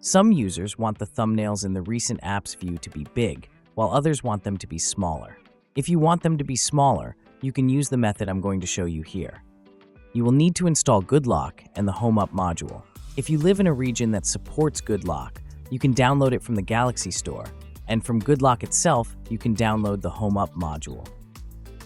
Some users want the thumbnails in the recent apps view to be big, while others want them to be smaller. If you want them to be smaller, you can use the method I'm going to show you here. You will need to install GoodLock and the Home Up module. If you live in a region that supports GoodLock, you can download it from the Galaxy Store, and from GoodLock itself, you can download the Home Up module.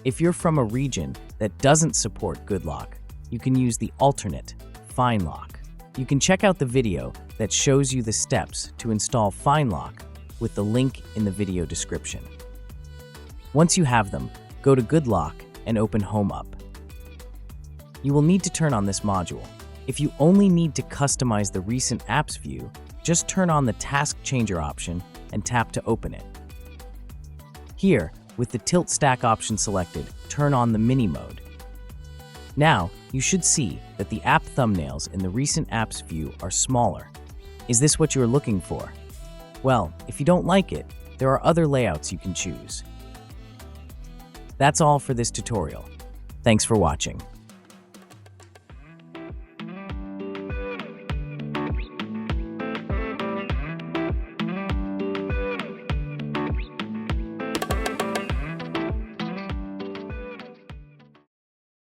If you're from a region that doesn't support GoodLock, you can use the alternate, FineLock. You can check out the video that shows you the steps to install FineLock with the link in the video description. Once you have them, go to GoodLock and open Home Up. You will need to turn on this module. If you only need to customize the recent apps view, just turn on the Task Changer option and tap to open it. Here, with the Tilt Stack option selected, turn on the Mini mode. Now, you should see that the app thumbnails in the recent apps view are smaller. Is this what you are looking for? Well, if you don't like it, there are other layouts you can choose. That's all for this tutorial. Thanks for watching.